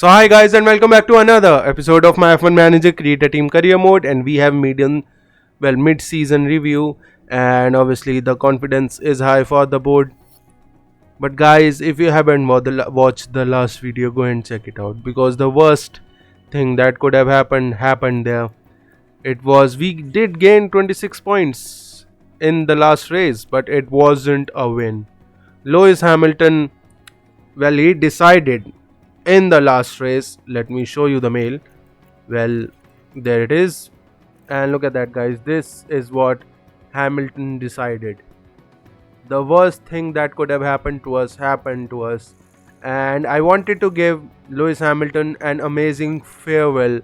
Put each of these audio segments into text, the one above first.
So hi guys and welcome back to another episode of my F1 Manager Create a Team Career Mode, and we have mid-season review, and obviously the confidence is high for the board. But guys, if you haven't watched the last video, go and check it out, because the worst thing that could have happened there. It was, we did gain 26 points in the last race, but it wasn't a win. Lewis Hamilton, well, he decided in the last race. Let me show you the mail. Well, there it is, and look at that, guys. This is what Hamilton decided. The worst thing that could have happened to us, and I wanted to give Lewis Hamilton an amazing farewell,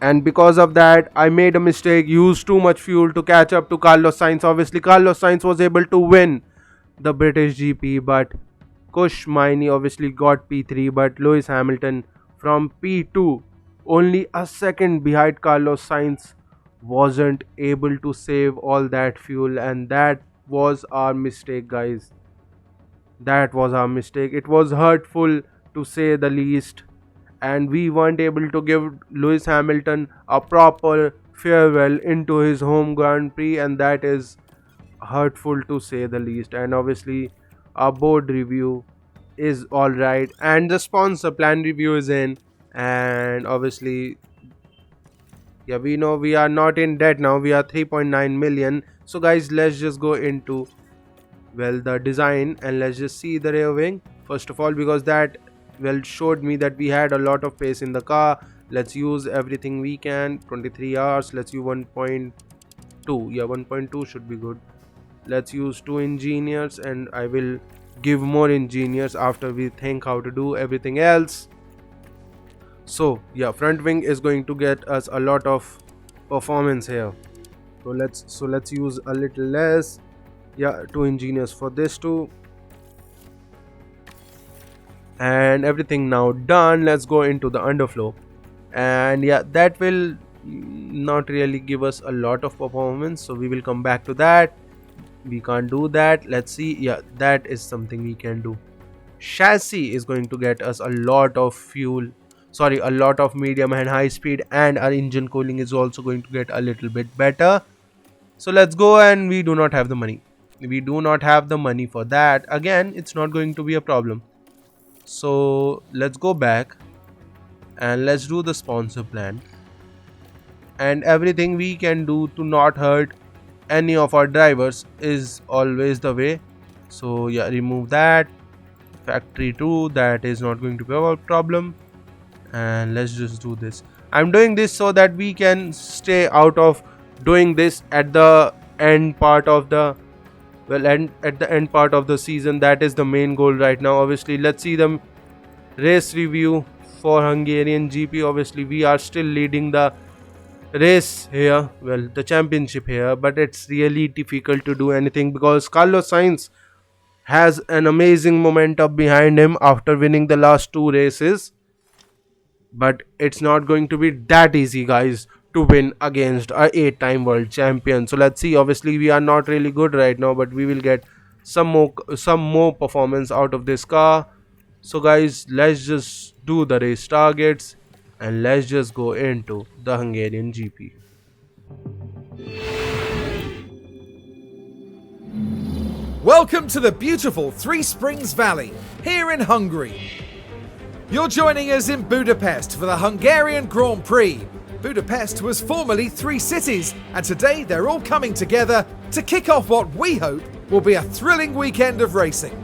and because of that I made a mistake, used too much fuel to catch up to Carlos Sainz. Obviously Carlos Sainz was able to win the British GP, but Maini obviously got P3, but Lewis Hamilton from P2, only a second behind Carlos Sainz, wasn't able to save all that fuel, and that was our mistake, guys. That was our mistake. It was hurtful to say the least, and we weren't able to give Lewis Hamilton a proper farewell into his home Grand Prix, and that is hurtful to say the least. And obviously our board review is all right, and the sponsor plan review is in, and obviously, yeah, we know we are not in debt now. We are 3.9 million. So guys, let's just go into, well, the design, and let's just see the rear wing first of all, because that, well, showed me that we had a lot of space in the car. Let's use everything we can. 23 hours, let's use 1.2. yeah, 1.2 should be good. Let's use 2 engineers, and I will give more engineers after we think how to do everything else. So yeah, front wing is going to get us a lot of performance here, so let's use a little less. Yeah, 2 engineers for this too, and everything now done. Let's go into the underflow, and yeah, that will not really give us a lot of performance, so we will come back to that. We can't do that. Let's see. Yeah, that is something we can do. Chassis is going to get us a lot of fuel, sorry, a lot of medium and high speed, and our engine cooling is also going to get a little bit better. So let's go, and we do not have the money. We do not have the money for that. Again, it's not going to be a problem. So let's go back and let's do the sponsor plan, and everything we can do to not hurt any of our drivers is always the way. So yeah, remove that. Factory 2, that is not going to be a problem, and let's just do this. I'm doing this so that we can stay out of doing this at the end part of the, well, at the end part of the season. That is the main goal right now. Obviously, let's see the race review for Hungarian GP. Obviously we are still leading the race here, well, the championship here, but it's really difficult to do anything because Carlos Sainz has an amazing momentum behind him after winning the last 2 races. But it's not going to be that easy, guys, to win against a 8-time world champion. So let's see. Obviously we are not really good right now, but we will get some more performance out of this car. So guys, let's just do the race targets, and let's just go into the Hungarian GP. Welcome to the beautiful Three Springs Valley, here in Hungary. You're joining us in Budapest for the Hungarian Grand Prix. Budapest was formerly 3 cities, and today they're all coming together to kick off what we hope will be a thrilling weekend of racing.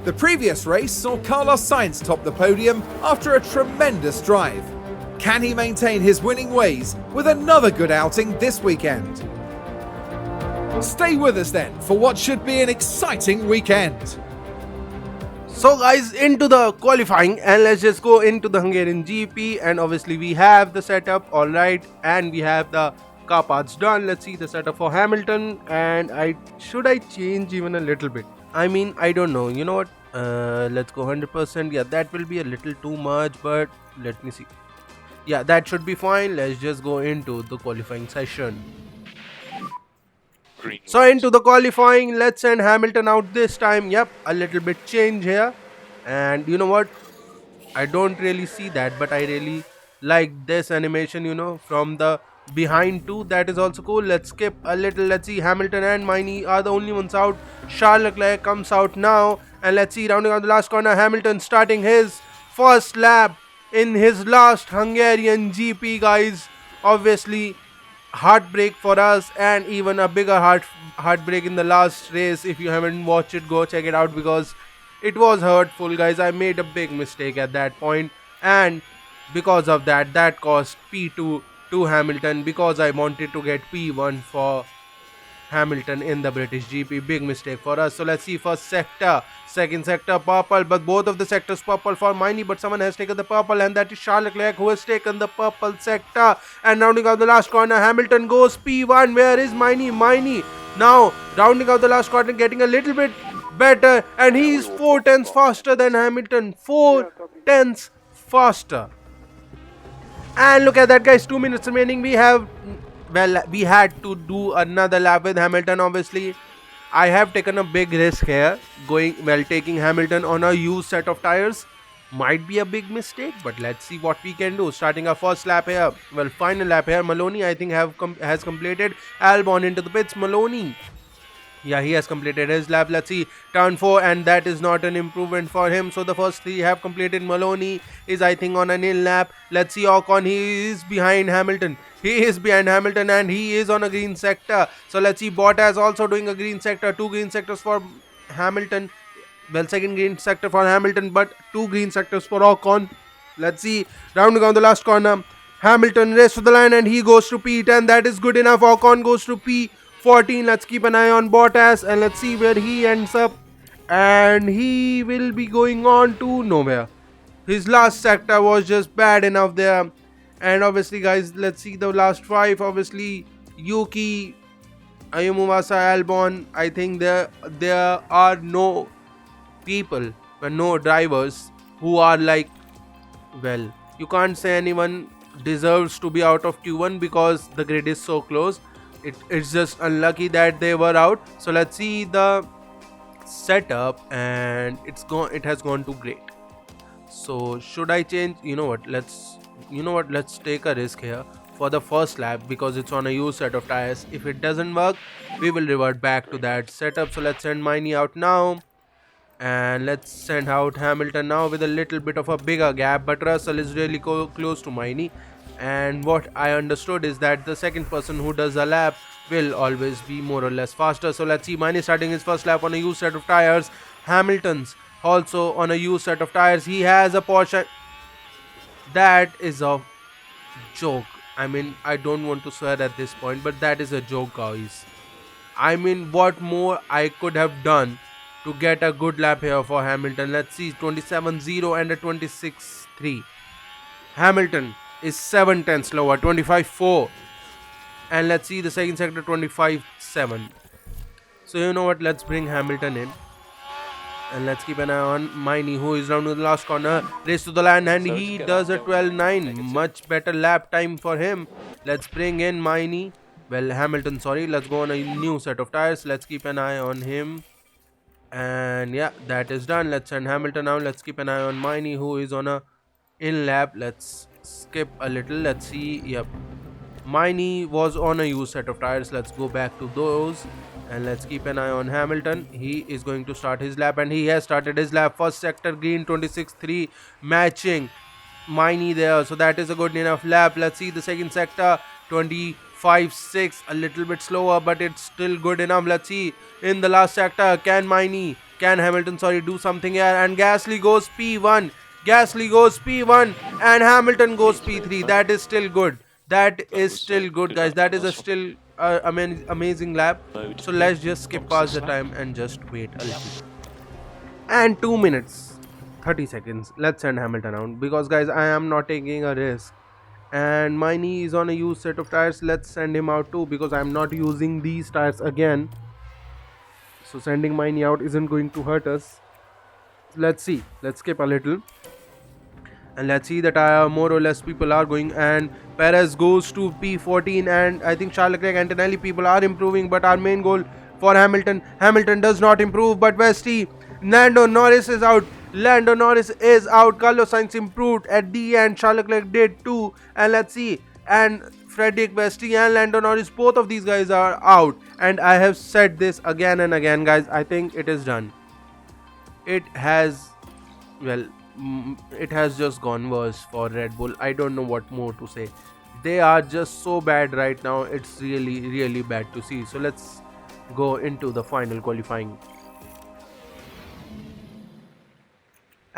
The previous race saw Carlos Sainz top the podium after a tremendous drive. Can he maintain his winning ways with another good outing this weekend? Stay with us then for what should be an exciting weekend. So guys, into the qualifying, and let's just go into the Hungarian GP. And obviously we have the setup all right, and we have the car parts done. Let's see the setup for Hamilton, and should I change even a little bit? I mean, I don't know, you know what, let's go 100%. Yeah, that will be a little too much, but let me see. Yeah, that should be fine. Let's just go into the qualifying session. So into the qualifying, let's send Hamilton out this time. Yep, a little bit change here, and you know what, I don't really see that, but I really like this animation, from the behind too. That is also cool. Let's skip a little. Let's see, Hamilton and Maini are the only ones out. Charles Leclerc comes out now, and let's see, rounding out the last corner, Hamilton starting his first lap in his last Hungarian GP, guys. Obviously, heartbreak for us, and even a bigger heartbreak in the last race. If you haven't watched it, go check it out, because it was hurtful, guys. I made a big mistake at that point, and because of that cost P2 to Hamilton, because I wanted to get P1 for Hamilton in the British GP. Big mistake for us. So let's see, first sector, second sector purple, but both of the sectors purple for Maini, but someone has taken the purple, and that is Charles Leclerc who has taken the purple sector. And rounding out the last corner, Hamilton goes P1. Where is Maini? Maini now rounding out the last corner, getting a little bit better, and he's 4 tenths faster than Hamilton. 4 tenths faster. And look at that, guys, 2 minutes remaining. We had to do another lap with Hamilton. Obviously, I have taken a big risk here, taking Hamilton on a used set of tires. Might be a big mistake, but let's see what we can do. Starting our first lap here, final lap here. Maloney, I think, has completed. Albon into the pits. Maloney, yeah, he has completed his lap. Let's see, turn 4, and that is not an improvement for him. So the first 3 have completed. Maloney is, I think, on a nil lap. Let's see, Ocon, he is behind Hamilton. He is behind Hamilton, and he is on a green sector. So let's see, Bottas also doing a green sector. 2 green sectors for Hamilton. Second green sector for Hamilton, but 2 green sectors for Ocon. Let's see, rounding on the last corner, Hamilton race to the line, and he goes to P10. That is good enough. Ocon goes to P14. Let's keep an eye on Bottas, and let's see where he ends up. And he will be going on to nowhere. His last sector was just bad enough there. And obviously, guys, let's see the last 5. Obviously, Yuki, Ayumawasa, Albon. I think there are no people, but no drivers who are like, you can't say anyone deserves to be out of Q1 because the grid is so close. It's just unlucky that they were out. So let's see the setup, and it has gone to great. So should I change? Let's take a risk here for the first lap, because it's on a used set of tires. If it doesn't work, we will revert back to that setup. So let's send Maini out now, and let's send out Hamilton now with a little bit of a bigger gap, but Russell is really close to Maini. And what I understood is that the second person who does a lap will always be more or less faster. So let's see, Maini starting his first lap on a used set of tires. Hamilton's also on a used set of tires. He has a Porsche. That is a joke. I mean, I don't want to swear at this point, but that is a joke, guys. I mean, what more I could have done to get a good lap here for Hamilton. Let's see, 27.0 and a 26.3. Hamilton is 7 tenths lower, 25.4. And let's see the second sector, 25.7. So you know what, let's bring Hamilton in. And let's keep an eye on Maini, who is down to the last corner. Race to the line, and he does a 12.9. Much better lap time for him. Let's bring in Maini. Hamilton, sorry. Let's go on a new set of tires. Let's keep an eye on him. And yeah, that is done. Let's send Hamilton now. Let's keep an eye on Maini, who is on a in lap. Let's skip a little. Let's see. Yep, Maini was on a used set of tires. Let's go back to those, and let's keep an eye on Hamilton. He is going to start his lap, and he has started his lap. First sector green, 26.3, matching Maini there. So that is a good enough lap. Let's see the second sector, 25.6, a little bit slower, but it's still good enough. Let's see in the last sector, can Hamilton, do something here? And Gasly goes P1. And Hamilton goes P3. That is still good. That is still good, guys. That is a still amazing lap. So let's just skip past the time and just wait a little. And 2 minutes 30 seconds. Let's send Hamilton out, because guys, I am not taking a risk. And Maini is on a used set of tires. Let's send him out too, because I am not using these tires again. So sending Maini out isn't going to hurt us. Let's see. Let's skip a little. And let's see the tire, more or less people are going, and Perez goes to P14, and I think Charles Leclerc, Antonelli, people are improving, but our main goal for Hamilton does not improve. But Westy, Nando Norris is out, Lando Norris is out. Carlos Sainz improved at the end. Charles Leclerc did too. And let's see. And Frederick Besti and Lando Norris, both of these guys are out. And I have said this again and again, guys. I think it is done. It has, well, it has just gone worse for Red Bull. I don't know what more to say. They are just so bad right now. It's really bad to see. So let's go into the final qualifying.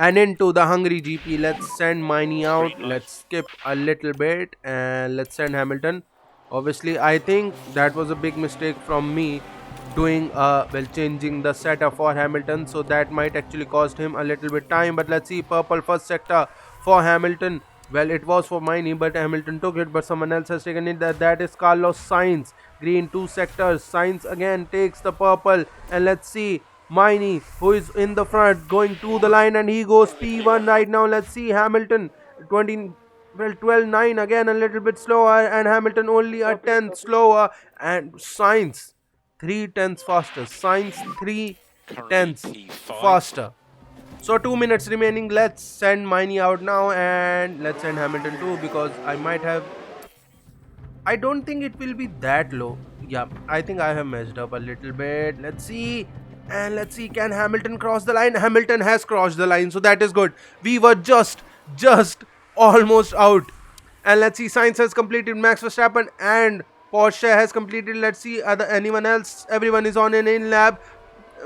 And into the Hungary GP, let's send Maini out. Let's skip a little bit and let's send Hamilton. Obviously, I think that was a big mistake from me doing changing the setup for Hamilton, so that might actually cost him a little bit time. But let's see, purple first sector for Hamilton. Well, it was for Maini, but Hamilton took it, but someone else has taken it. That is Carlos Sainz. Green 2 sectors. Sainz again takes the purple, and let's see Maini, who is in the front, going to the line, and he goes P1 right now. Let's see Hamilton 12-9 again, a little bit slower, and Hamilton only a tenth slower, and Sainz 3/10 faster. Sainz 3/10 faster. So 2 minutes remaining. Let's send Maini out now, and let's send Hamilton too, because I don't think it will be that low. Yeah, I think I have messed up a little bit. Let's see. And let's see, can Hamilton cross the line? Hamilton has crossed the line, so that is good. We were just almost out. And let's see, Sainz has completed, Max Verstappen and Porsche has completed. Let's see, anyone else? Everyone is on an in lap.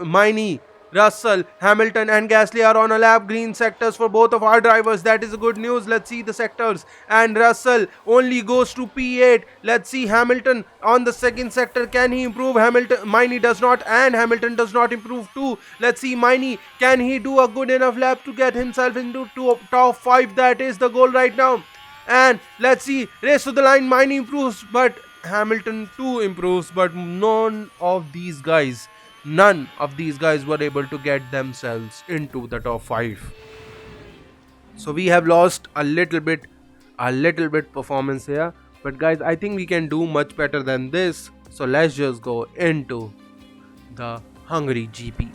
Maini, Russell, Hamilton and Gasly are on a lap. Green sectors for both of our drivers. That is good news. Let's see the sectors. And Russell only goes to P8. Let's see Hamilton on the second sector. Can he improve? Maini does not, and Hamilton does not improve too. Let's see Maini. Can he do a good enough lap to get himself into top 5? That is the goal right now. And let's see, race to the line. Maini improves, but Hamilton too improves. But none of these guys were able to get themselves into the top 5. So we have lost a little bit performance here, but guys, I think we can do much better than this. So let's just go into the Hungary GP.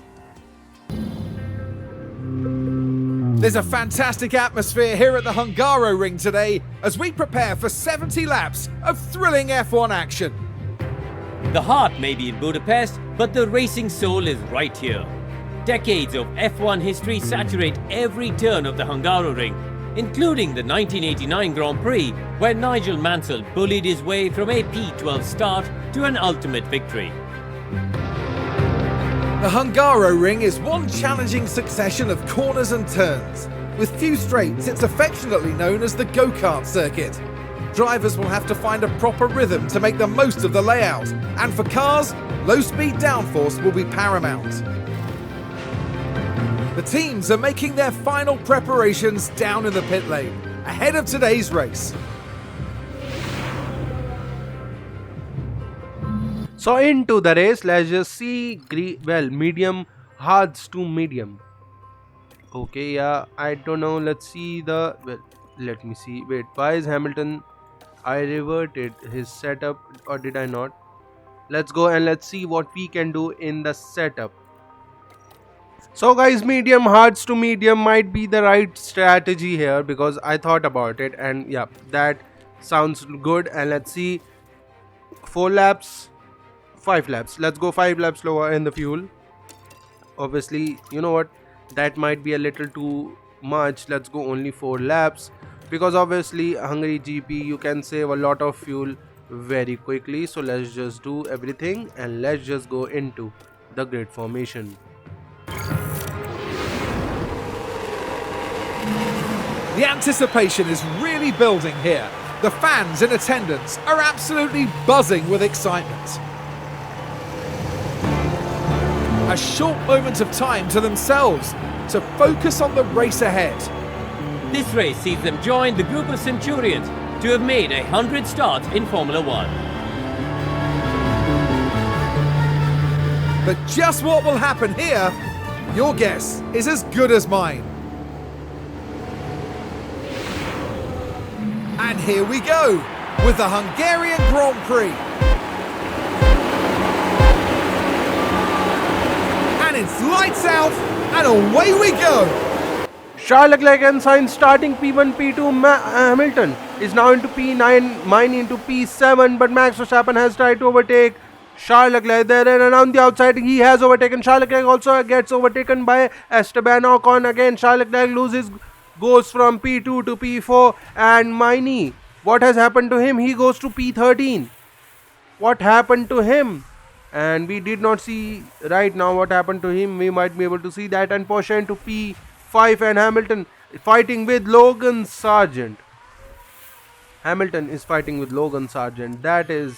There's a fantastic atmosphere here at the Hungaroring today as we prepare for 70 laps of thrilling F1 action. The heart may be in Budapest, but the racing soul is right here. Decades of F1 history saturate every turn of the Hungaroring, including the 1989 Grand Prix, where Nigel Mansell bullied his way from a P12 start to an ultimate victory. The Hungaroring is one challenging succession of corners and turns. With few straights, it's affectionately known as the go-kart circuit. Drivers will have to find a proper rhythm to make the most of the layout, and for cars, low-speed downforce will be paramount. The teams are making their final preparations down in the pit lane, ahead of today's race. So into the race, let's just see, medium, hards to medium. Okay, yeah, I don't know, let's see let me see, wait, why is Hamilton, I reverted his setup, or did I not? Let's go and let's see what we can do in the setup. So guys, medium, hards to medium might be the right strategy here, because I thought about it, and yeah, that sounds good. And let's see, 4 laps, 5 laps. Let's go 5 laps lower in the fuel. Obviously, you know what, that might be a little too much. Let's go only 4 laps, because obviously Hungary GP, you can save a lot of fuel very quickly. So let's just do everything and let's just go into the grid formation. The anticipation is really building here. The fans in attendance are absolutely buzzing with excitement. A short moment of time to themselves to focus on the race ahead. This race sees them join the group of Centurions to have made 100 starts in Formula 1. But just what will happen here, your guess is as good as mine. And here we go with the Hungarian Grand Prix. And it's lights out and away we go. Charles Leclerc and Sainz starting P1, P2. Hamilton is now into P9, Maini into P7, but Max Verstappen has tried to overtake Charles Leclerc there, and around the outside he has overtaken. Charles Leclerc also gets overtaken by Esteban Ocon again. Charles Leclerc goes from P2 to P4, and Maini, what has happened to him? He goes to P13. What happened to him? And we did not see right now what happened to him. We might be able to see that. And Porsche into P5, and Hamilton fighting with Logan Sargent. Hamilton is fighting with Logan Sargent. That is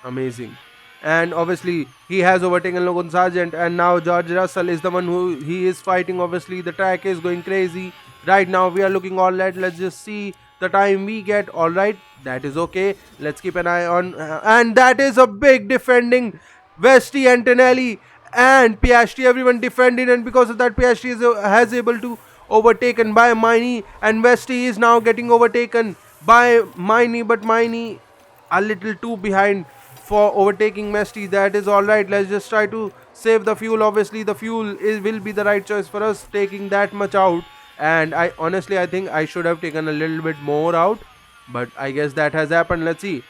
amazing. And obviously he has overtaken Logan Sargent, and now George Russell is the one who he is fighting. Obviously the track is going crazy right now. We are looking all right. Let's just see the time we get. All right, that is okay. Let's keep an eye on and that is a big defending Vesti, Antonelli and Piastri. Everyone defended, and because of that Piastri has able to overtaken by Maini, and Vesti is now getting overtaken by Maini, but Maini a little too behind for overtaking Messi. That is alright. Let's just try to save the fuel. Obviously the fuel will be the right choice for us, taking that much out. And I honestly I think I should have taken a little bit more out, but I guess that has happened. Let's see.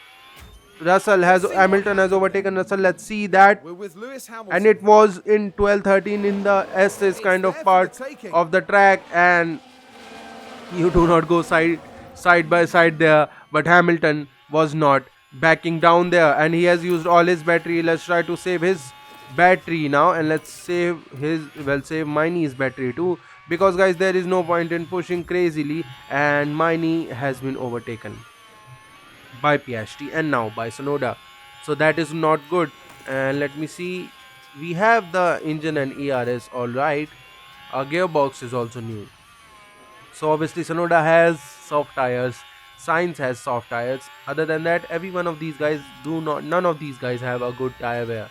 Hamilton has overtaken Russell. Let's see that. We're with Lewis Hamilton. And it was in 12-13 in the SS kind of part of the track, and you do not go side by side there, but Hamilton was not backing down there, and he has used all his battery. Let's try to save his battery now, and let's save Maini's battery too, because guys there is no point in pushing crazily, and Maini has been overtaken by Piastri and now by Sonoda, so that is not good. And let me see, we have the engine and ERS alright. Our gearbox is also new, so obviously Sonoda has soft tires, Sainz has soft tires. Other than that, every one of these guys none of these guys have a good tire wear.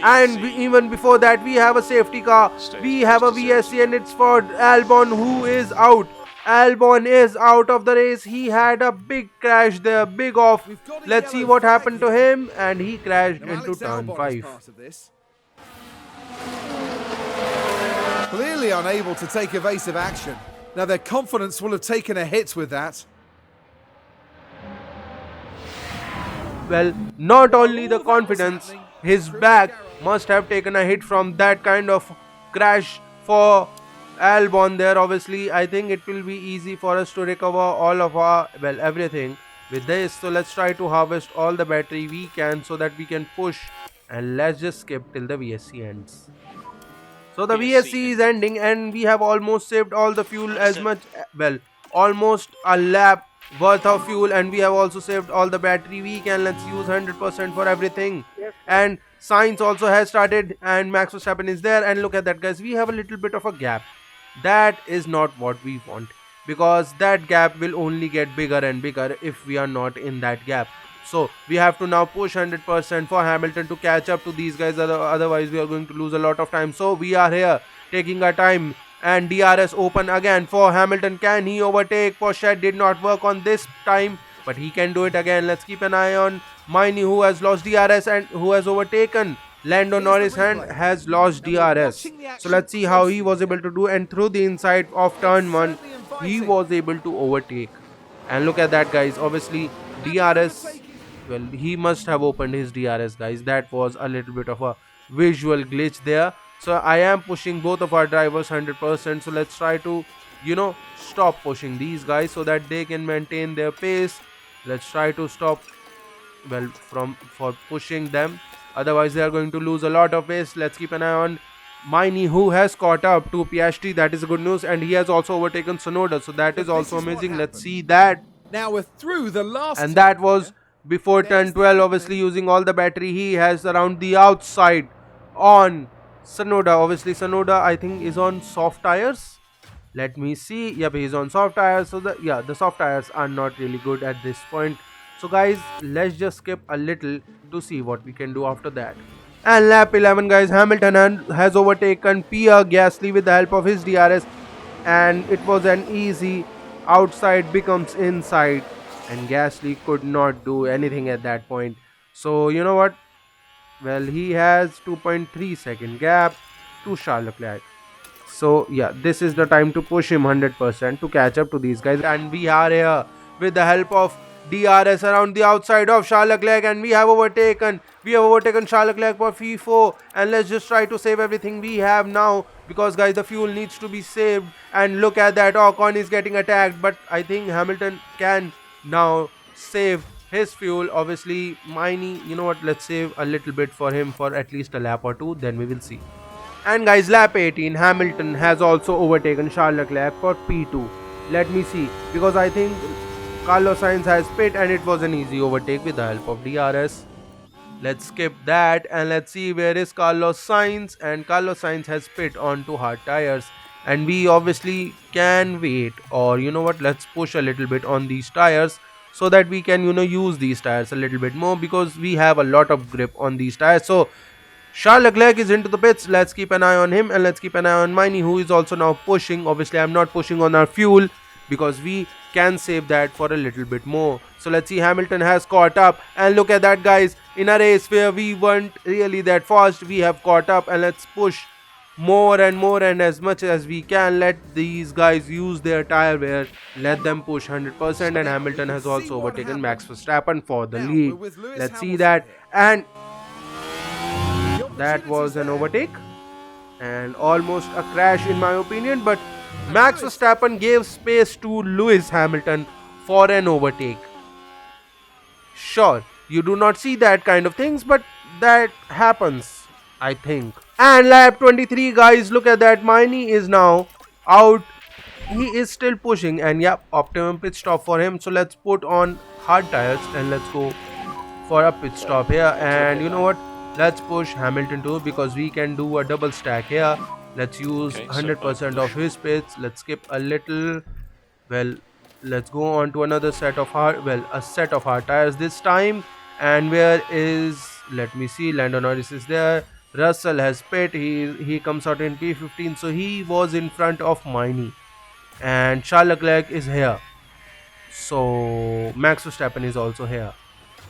And even before that, we have a safety car. We have a VSC, and it's for Albon, who is out. Albon is out of the race. He had a big crash there, big off. Let's see what happened to him, and he crashed into turn 5. Clearly unable to take evasive action. Now their confidence will have taken a hit with that. Well, not only the confidence, his back must have taken a hit from that kind of crash for Albon there. Obviously, I think it will be easy for us to recover all of our, everything with this. So let's try to harvest all the battery we can so that we can push, and let's just skip till the VSC ends. So the VSC is ending, and we have almost saved all the fuel, as much, almost a lap worth of fuel, and we have also saved all the battery we can. Let's use 100% for everything. And Sainz also has started, and Max Verstappen is there, and look at that guys, we have a little bit of a gap. That is not what we want, because that gap will only get bigger and bigger if we are not in that gap. So we have to now push 100% for Hamilton to catch up to these guys, otherwise we are going to lose a lot of time. So we are here taking our time, and DRS open again for Hamilton. Can he overtake? Porsche did not work on this time, but he can do it again. Let's keep an eye on Maini, who has lost DRS and who has overtaken Lando Norris and has lost DRS. So let's see how he was able to do, and through the inside of turn 1 he was able to overtake. And look at that guys, obviously DRS, he must have opened his DRS guys. That was a little bit of a visual glitch there. So I am pushing both of our drivers 100%. So let's try to, stop pushing these guys so that they can maintain their pace. Let's try to stop, for pushing them. Otherwise they are going to lose a lot of pace. Let's keep an eye on Maini, who has caught up to Piastri. That is good news. And he has also overtaken Sonoda. So that is also amazing. Let's see that. Now we're through the last. And that was before turn 12. Obviously using all the battery he has around the outside on Sonoda. Obviously Sonoda I think is on soft tires. Let me see. Yep, he's on soft tires. So the soft tires are not really good at this point. So guys, let's just skip a little to see what we can do after that. And lap 11 guys, Hamilton has overtaken Pierre Gasly with the help of his DRS, and it was an easy outside becomes inside, and Gasly could not do anything at that point. So you know what, he has 2.3 second gap to Charles Leclerc. So yeah, this is the time to push him 100% to catch up to these guys. And we are here with the help of DRS around the outside of Charles Leclerc, and we have overtaken Charles Leclerc for P4. And let's just try to save everything we have now, because guys, the fuel needs to be saved. And look at that, Ocon is getting attacked, but I think Hamilton can now save his fuel. Obviously, Maini, you know what, let's save a little bit for him for at least a lap or two, then we will see. And guys, lap 18, Hamilton has also overtaken Charles Leclerc for P2. Let me see, because I think Carlos Sainz has pit and it was an easy overtake with the help of DRS. Let's skip that and let's see where is Carlos Sainz. And Carlos Sainz has pit onto hard tires, and we obviously can wait, or you know what, let's push a little bit on these tires so that we can use these tires a little bit more, because we have a lot of grip on these tires. So Charles Leclerc is into the pits. Let's keep an eye on him, and let's keep an eye on Maini, who is also now pushing. Obviously, I'm not pushing on our fuel because we can save that for a little bit more. So let's see, Hamilton has caught up, and look at that, guys. In a race where we weren't really that fast, we have caught up, and let's push more and more and as much as we can. Let these guys use their tire wear. Let them push 100%, and Hamilton has also overtaken Max Verstappen for the lead. Let's see that. And that was an overtake and almost a crash in my opinion, but Max Verstappen gave space to Lewis Hamilton for an overtake. Sure, you do not see that kind of things, but that happens, I think. And lap 23, guys, look at that. Maini is now out. He is still pushing, and yeah, optimum pit stop for him. So let's put on hard tires and let's go for a pit stop here. And you know what? Let's push Hamilton too, because we can do a double stack here. Let's use 100% of his pits. Let's skip a little. Well, let's go on to another set of a set of hard tires this time. And where is, let me see, Lando Norris is there. Russell has pit. He comes out in P15, so he was in front of Maini. And Charles Leclerc is here. So Max Verstappen is also here.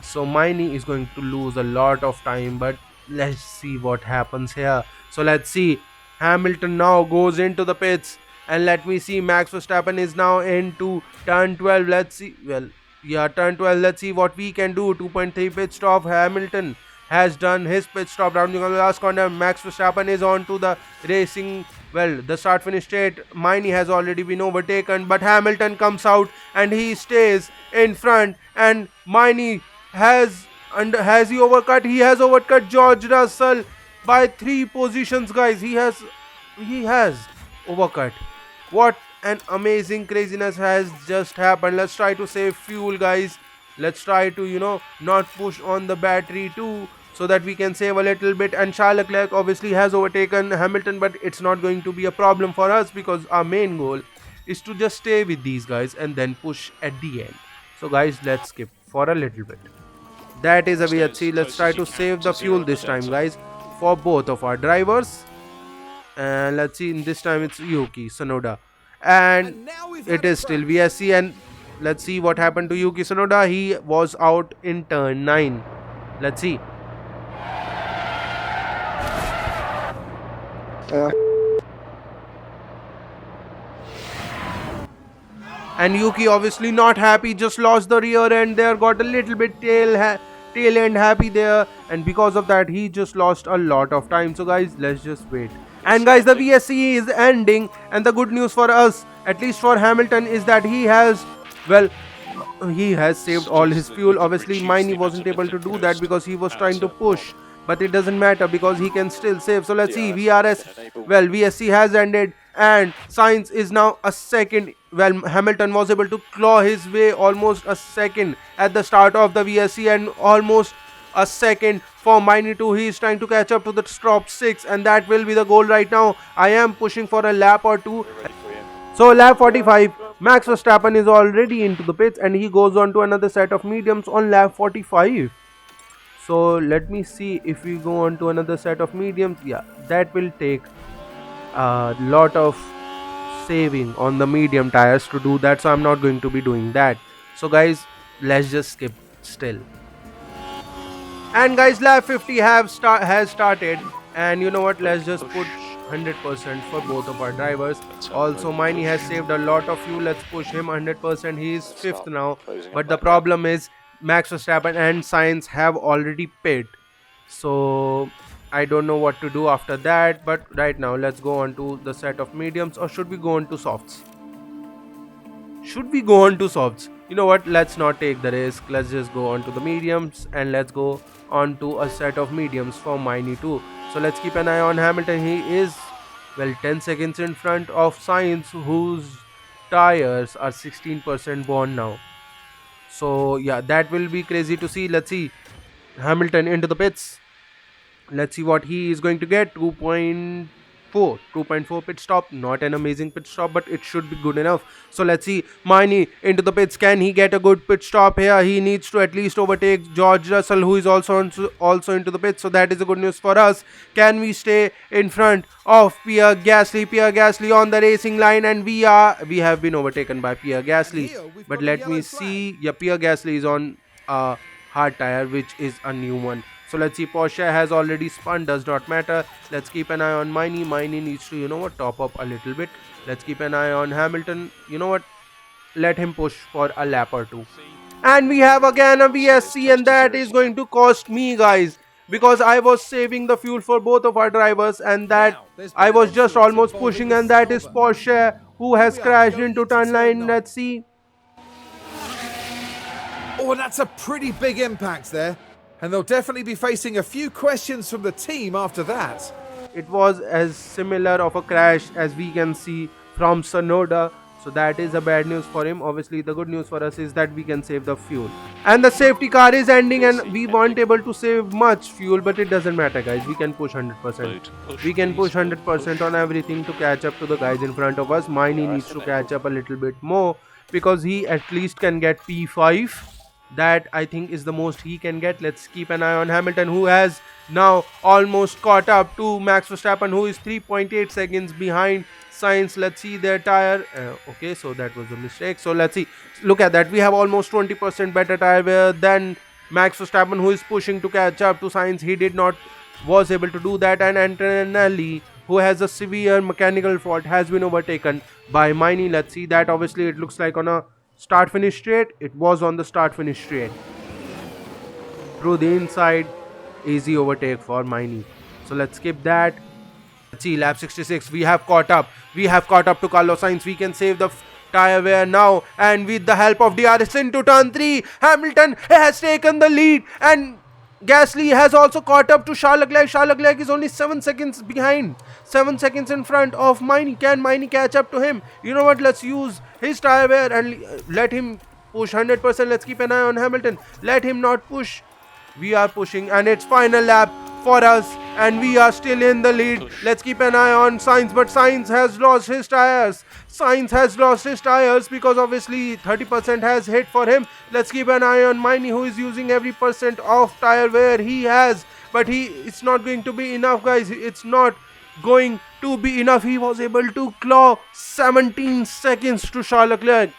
So Maini is going to lose a lot of time, but let's see what happens here. So let's see. Hamilton now goes into the pits, and let me see, Max Verstappen is now into turn 12. Let's see. Well, yeah, turn 12. Let's see what we can do. 2.3 pit stop. Hamilton has done his pit stop. Rounding on the last corner, Max Verstappen is on to the racing. Well, the start finish straight. Maini has already been overtaken, but Hamilton comes out and he stays in front. And Maini has he overcut? He has overcut George Russell by 3 positions, guys. He has overcut. What an amazing craziness has just happened. Let's try to save fuel, guys. Let's try to not push on the battery too, so that we can save a little bit. And Charles Leclerc obviously has overtaken Hamilton, but it's not going to be a problem for us, because our main goal is to just stay with these guys and then push at the end. So guys, let's skip for a little bit. That is a VHC. Let's try to save the fuel this time, guys, for both of our drivers. And let's see, in this time it's Yuki Tsunoda, and it is still VSC. And let's see what happened to Yuki Tsunoda. He was out in turn 9. Let's see. And Yuki obviously not happy, just lost the rear end there, got a little bit tail end happy there, and because of that he just lost a lot of time. So guys, let's just wait. And guys, the VSC is ending, and the good news for us, at least for Hamilton, is that he has saved all his fuel. Obviously Maini wasn't able to do that because he was trying to push, but it doesn't matter because he can still save. So let's see, VSC has ended, and Sainz is now a second. Well, Hamilton was able to claw his way almost a second at the start of the VSC, and almost a second for Maini too. He is trying to catch up to the top 6, and that will be the goal right now. I am pushing for a lap or two. So lap 45, Max Verstappen is already into the pits, and he goes on to another set of mediums on lap 45. So let me see if we go on to another set of mediums. Yeah, that will take a lot of saving on the medium tires to do that, so I'm not going to be doing that. So guys, let's just skip still. And guys, lap 50 has started, and you know what, let's just put 100% for both of our drivers. Also, Maini has saved a lot of fuel. Let's push him 100%. He is 5th now. But the problem is Max Verstappen and Sainz have already pit. So I don't know what to do after that. But right now, let's go on to the set of mediums. Or should we go on to softs? Should we go on to softs? You know what? Let's not take the risk. Let's just go on to the mediums. And let's go on to a set of mediums for Maini too. So let's keep an eye on Hamilton. He is, well, 10 seconds in front of Sainz, whose tires are 16% worn now. So yeah, that will be crazy to see. Let's see. Hamilton into the pits. Let's see what he is going to get. 2.4 pit stop. Not an amazing pit stop, but it should be good enough. So let's see. Maini into the pits. Can he get a good pit stop here? He needs to at least overtake George Russell, who is also into the pits. So that is a good news for us. Can we stay in front of Pierre Gasly? Pierre Gasly on the racing line, and we have been overtaken by Pierre Gasly. But let me see. Yeah, Pierre Gasly is on a hard tire, which is a new one. So let's see, Porsche has already spun, does not matter. Let's keep an eye on Maini. Maini needs to, top up a little bit. Let's keep an eye on Hamilton. You know what? Let him push for a lap or two. And we have again a VSC, and that is going to cost me, guys. Because I was saving the fuel for both of our drivers, and that I was just almost pushing, and that is Porsche, who has crashed into turn line. Let's see. Oh, and that's a pretty big impact there. And they'll definitely be facing a few questions from the team after that. It was as similar of a crash as we can see from Sonoda. So that is a bad news for him. Obviously, the good news for us is that we can save the fuel. And the safety car is ending, and we weren't able to save much fuel, but it doesn't matter, guys. We can push 100%. We can push 100% on everything to catch up to the guys in front of us. Maini needs to catch up a little bit more because he at least can get P5. That I think is the most he can get. Let's keep an eye on Hamilton, who has now almost caught up to Max Verstappen, who is 3.8 seconds behind Sainz. Let's see their tire. Okay, so that was a mistake. So let's see. Look at that. We have almost 20% better tire wear than Max Verstappen, who is pushing to catch up to Sainz. He was able to do that. And Antonelli, who has a severe mechanical fault, has been overtaken by Maini. Let's see that. Obviously, it looks like on a start finish straight. It was on the start finish straight. Through the inside, easy overtake for Maini. So let's skip that. Let's see, lap 66. We have caught up. We have caught up to Carlos Sainz. We can save the tire wear now. And with the help of DRS into turn 3, Hamilton has taken the lead. And Gasly has also caught up to Charles Leclerc. Charles Leclerc is only 7 seconds behind. 7 seconds in front of Maini. Can Maini catch up to him? You know what? Let's use his tire wear and let him push 100%. Let's keep an eye on Hamilton. Let him not push. We are pushing, and it's final lap for us, and we are still in the lead. Let's keep an eye on Sainz, but Sainz has lost his tires. Sainz has lost his tires because obviously 30% has hit for him. Let's keep an eye on Maini, who is using every percent of tire wear he has, but it's not going to be enough, guys. It's not going to be enough. He was able to claw 17 seconds to Charles Leclerc.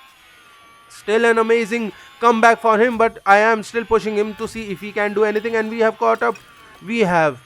Still an amazing comeback for him, but I am still pushing him to see if he can do anything, and we have caught up. We have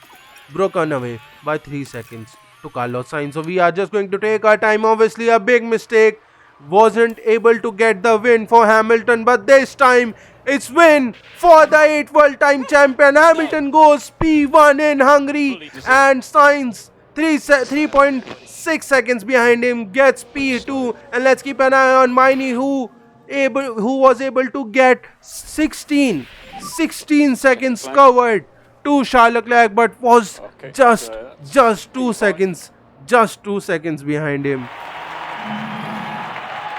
broken away by 3 seconds to Carlos Sainz. So we are just going to take our time. Obviously a big mistake. Wasn't able to get the win for Hamilton, but this time it's win for the 8th world time champion. Hamilton goes P1 in Hungary, and Sainz 3.6 seconds behind him gets P2. And let's keep an eye on Maini, who was able to get 16 seconds covered to Charles Leclerc, but was just 2 seconds behind him.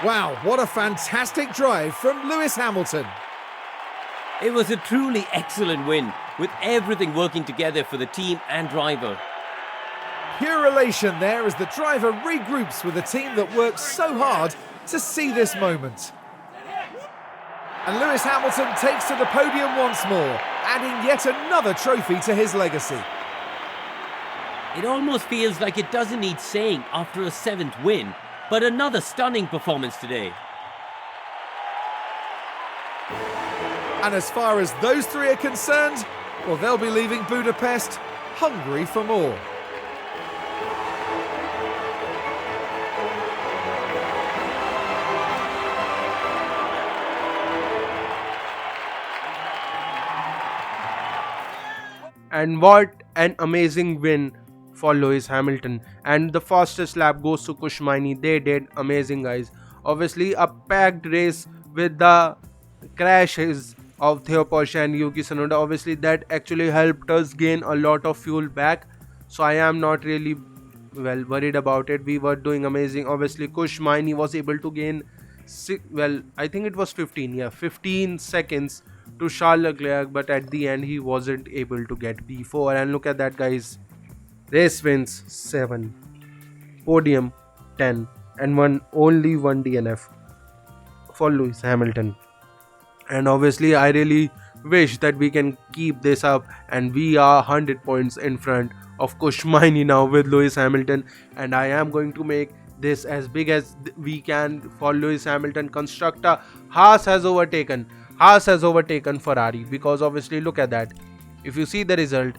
Wow, what a fantastic drive from Lewis Hamilton. It was a truly excellent win, with everything working together for the team and driver. Pure elation there as the driver regroups with a team that worked so hard to see this moment. And Lewis Hamilton takes to the podium once more, adding yet another trophy to his legacy. It almost feels like it doesn't need saying after a 7th win, but another stunning performance today. And as far as those three are concerned, well, they'll be leaving Budapest hungry for more. And what an amazing win for Lewis Hamilton. And the fastest lap goes to Maini. They did amazing, guys. Obviously, a packed race with the crashes of Theo Porsche and Yuki Tsunoda. Obviously, that actually helped us gain a lot of fuel back. So I am not really worried about it. We were doing amazing. Obviously, Maini was able to gain I think it was 15 seconds to Charles Leclerc, but at the end he wasn't able to get P4. And look at that, guys. Race wins 7, podium 10, and only one DNF for Lewis Hamilton. And obviously I really wish that we can keep this up, and we are 100 points in front of Maini now with Lewis Hamilton. And I am going to make this as big as we can for Lewis Hamilton. Constructor, Haas has overtaken Ferrari, because obviously look at that. If you see the result,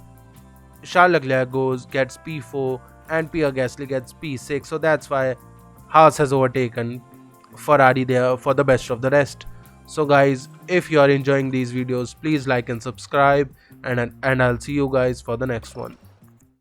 Charles Leclerc gets P4 and Pierre Gasly gets P6. So that's why Haas has overtaken Ferrari there for the best of the rest. So guys, if you are enjoying these videos, please like and subscribe, and I'll see you guys for the next one.